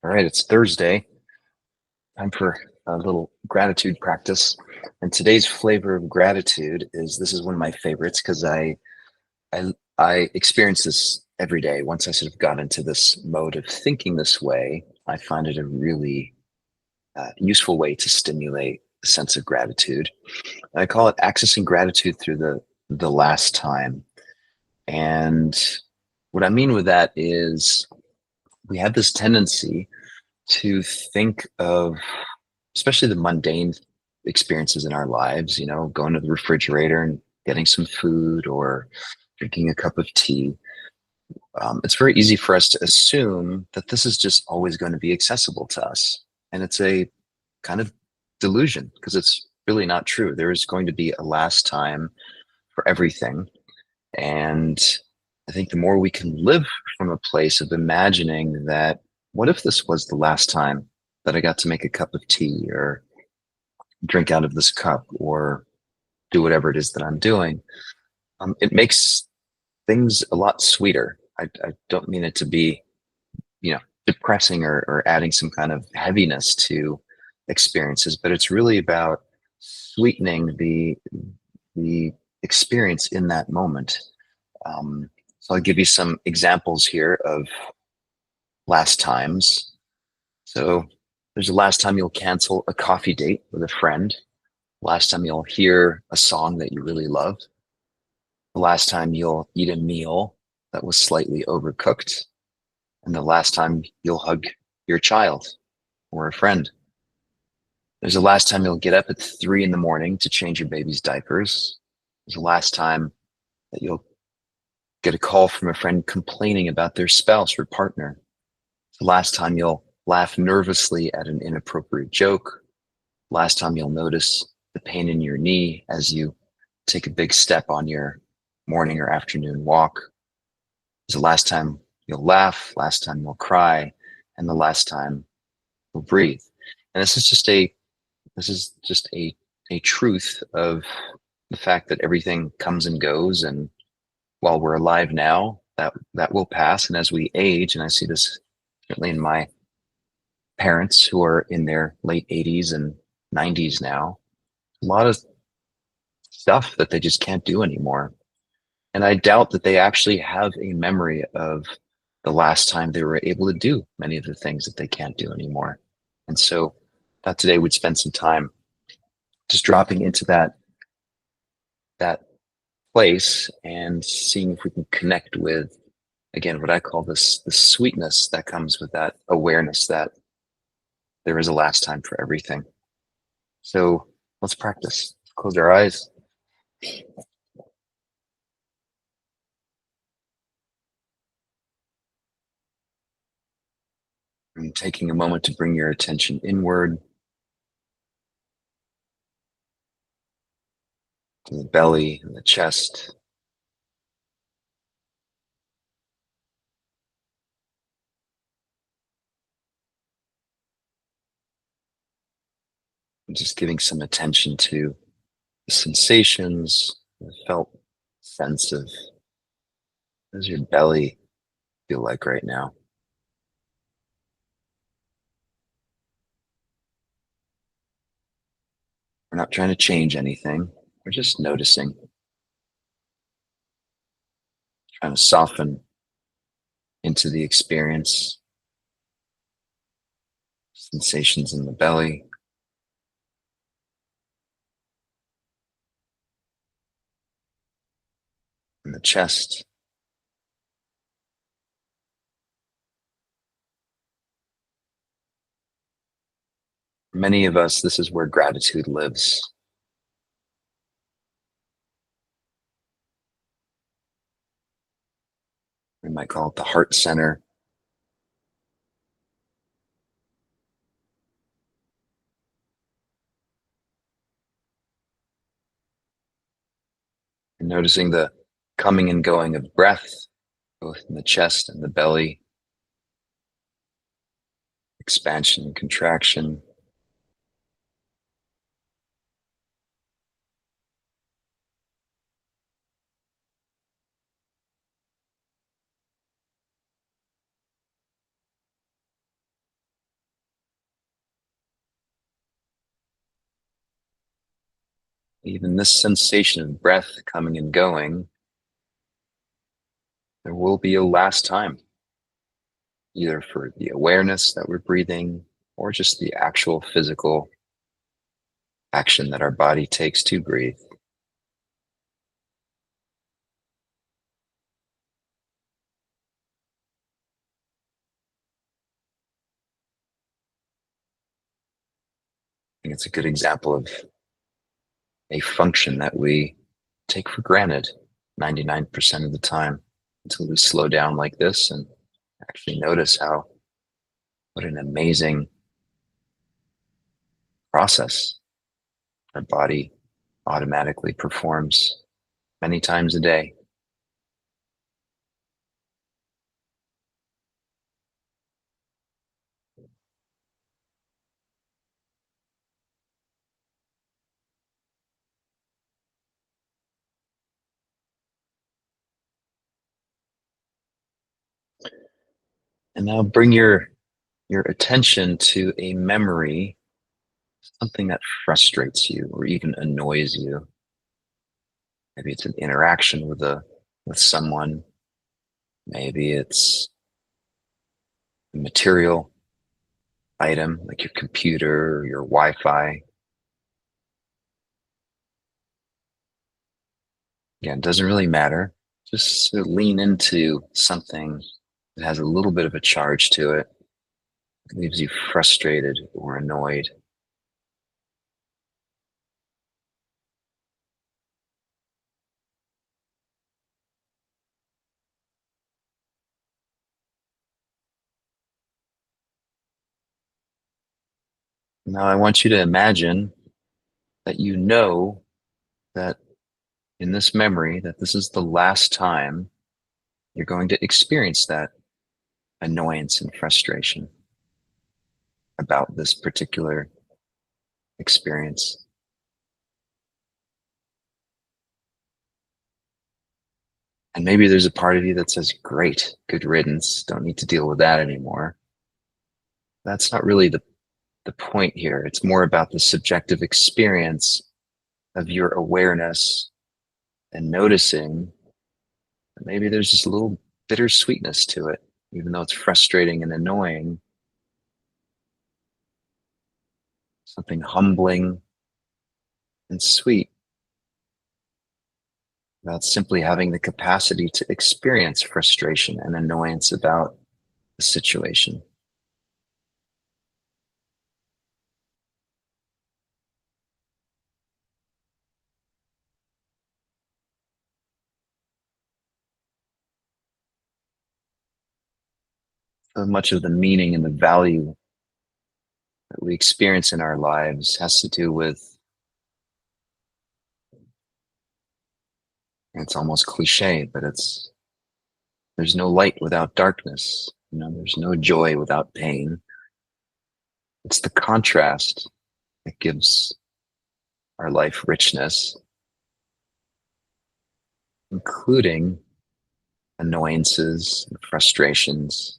All right, it's Thursday. Time for a little gratitude practice. And today's flavor of gratitude is this is one of my favorites because I experience this every day. Once I sort of got into this mode of thinking this way, I find it a really useful way to stimulate a sense of gratitude. And I call it accessing gratitude through the last time. And what I mean with that is we have this tendency to think of especially the mundane experiences in our lives, going to the refrigerator and getting some food or drinking a cup of tea. It's very easy for us to assume that this is just always going to be accessible to us. And it's a kind of delusion because it's really not true. There is going to be a last time for everything. And I think the more we can live from a place of imagining that, what if this was the last time that I got to make a cup of tea or drink out of this cup or do whatever it is that I'm doing, it makes things a lot sweeter. I don't mean it to be, depressing or adding some kind of heaviness to experiences, but it's really about sweetening the experience in that moment. So I'll give you some examples here of last times. So there's the last time you'll cancel a coffee date with a friend, last time you'll hear a song that you really love, the last time you'll eat a meal that was slightly overcooked, and the last time you'll hug your child or a friend. There's the last time you'll get up at 3 in the morning to change your baby's diapers. There's the last time that you'll get a call from a friend complaining about their spouse or partner. It's the last time you'll laugh nervously at an inappropriate joke. Last time you'll notice the pain in your knee as you take a big step on your morning or afternoon walk. It's the last time you'll laugh, last time you'll cry, and the last time you'll breathe. And this is just a truth of the fact that everything comes and goes, and while we're alive now, that will pass. And as we age, and I see this certainly in my parents who are in their late 80s and 90s now, a lot of stuff that they just can't do anymore. And I doubt that they actually have a memory of the last time they were able to do many of the things that they can't do anymore. And so that today we'd spend some time just dropping into that place and seeing if we can connect with, again, what I call this sweetness that comes with that awareness that there is a last time for everything. So let's practice. Close our eyes. And taking a moment to bring your attention inward to the belly and the chest. And just giving some attention to the sensations, the felt sense of what does your belly feel like right now? We're not trying to change anything. We're just noticing, trying to soften into the experience, sensations in the belly, in the chest. For many of us, this is where gratitude lives. We might call it the heart center. And noticing the coming and going of breath, both in the chest and the belly, expansion and contraction. Even this sensation of breath coming and going, there will be a last time, either for the awareness that we're breathing or just the actual physical action that our body takes to breathe. I think it's a good example of a function that we take for granted 99% of the time until we slow down like this and actually notice what an amazing process our body automatically performs many times a day. And now bring your attention to a memory, something that frustrates you or even annoys you. Maybe it's an interaction with someone. Maybe it's a material item like your computer or your Wi-Fi. Again, it doesn't really matter. Just sort of lean into something that has a little bit of a charge to it, that leaves you frustrated or annoyed. Now I want you to imagine that you know that in this memory that this is the last time you're going to experience that annoyance and frustration about this particular experience. And maybe there's a part of you that says, great, good riddance, don't need to deal with that anymore. That's not really the point here. It's more about the subjective experience of your awareness and noticing that maybe there's just a little bittersweetness to it, even though it's frustrating and annoying, something humbling and sweet about simply having the capacity to experience frustration and annoyance about the situation. So much of the meaning and the value that we experience in our lives has to do with, it's almost cliche, but there's no light without darkness. There's no joy without pain. It's the contrast that gives our life richness, including annoyances and frustrations.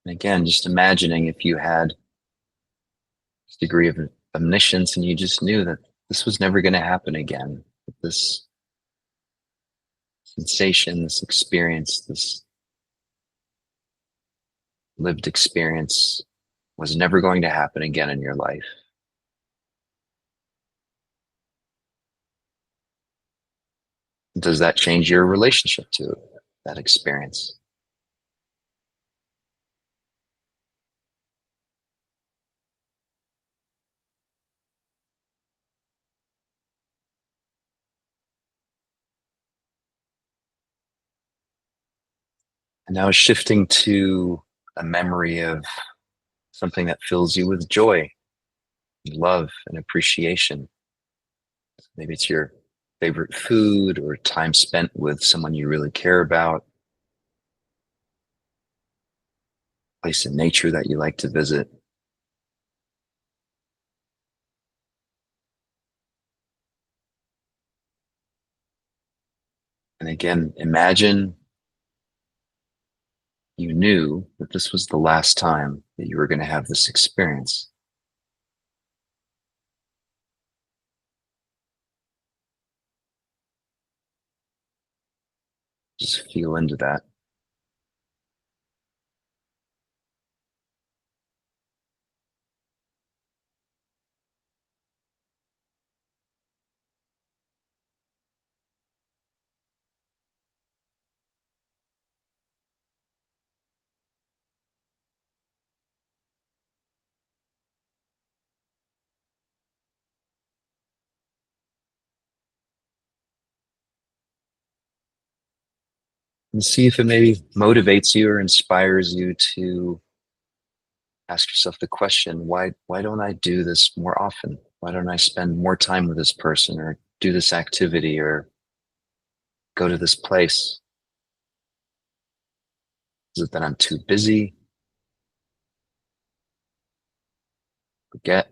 And again, just imagining if you had this degree of omniscience and you just knew that this was never going to happen again. This sensation, this experience, this lived experience was never going to happen again in your life. Does that change your relationship to that experience? And now shifting to a memory of something that fills you with joy, love, and appreciation. Maybe it's your favorite food or time spent with someone you really care about, place in nature that you like to visit. And again, imagine you knew that this was the last time that you were going to have this experience. Just feel into that. And see if it maybe motivates you or inspires you to ask yourself the question, why don't I do this more often? Why don't I spend more time with this person or do this activity or go to this place? Is it that I'm too busy? Forget?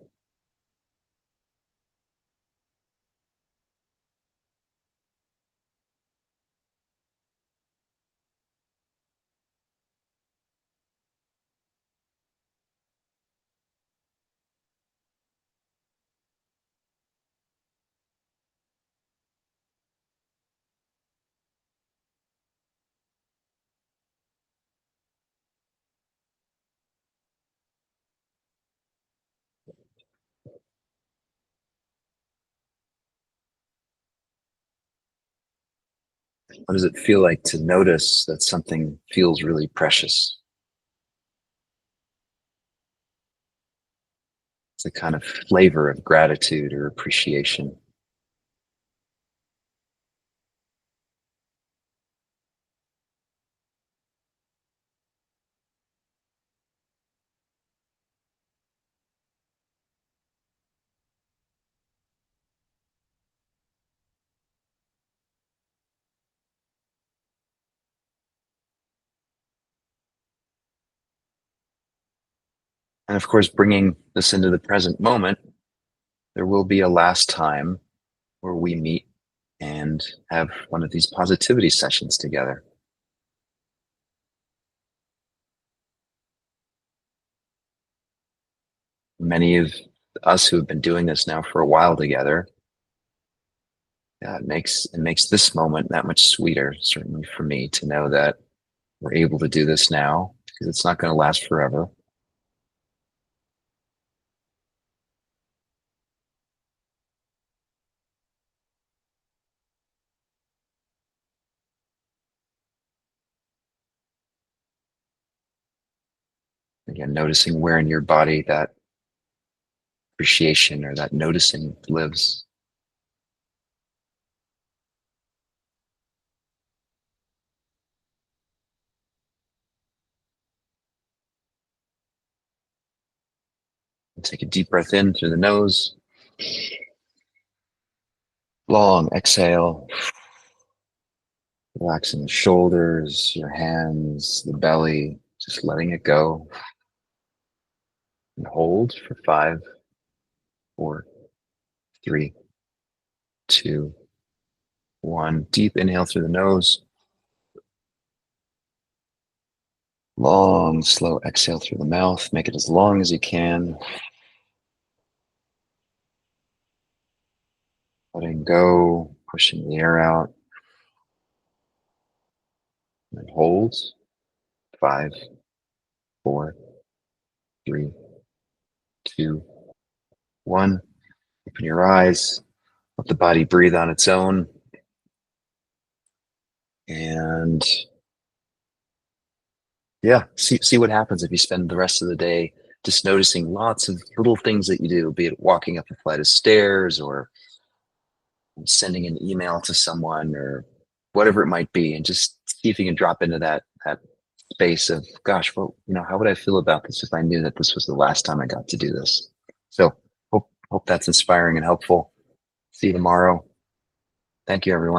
What does it feel like to notice that something feels really precious? It's a kind of flavor of gratitude or appreciation. And of course, bringing this into the present moment, there will be a last time where we meet and have one of these positivity sessions together. Many of us who have been doing this now for a while together, yeah, it makes this moment that much sweeter, certainly for me, to know that we're able to do this now because it's not going to last forever. Again, noticing where in your body that appreciation or that noticing lives. And take a deep breath in through the nose, long exhale, relaxing the shoulders, your hands, the belly, just letting it go. And hold for 5, 4, 3, 2, 1. Deep inhale through the nose. Long, slow exhale through the mouth. Make it as long as you can. Letting go, pushing the air out. And hold. 5, 4, 3, 2, 1. Open your eyes. Let the body breathe on its own. And yeah, see what happens if you spend the rest of the day just noticing lots of little things that you do, be it walking up a flight of stairs or sending an email to someone or whatever it might be, and just see if you can drop into that space of, gosh, well, how would I feel about this if I knew that this was the last time I got to do this? So hope that's inspiring and helpful. See you tomorrow. Thank you, everyone.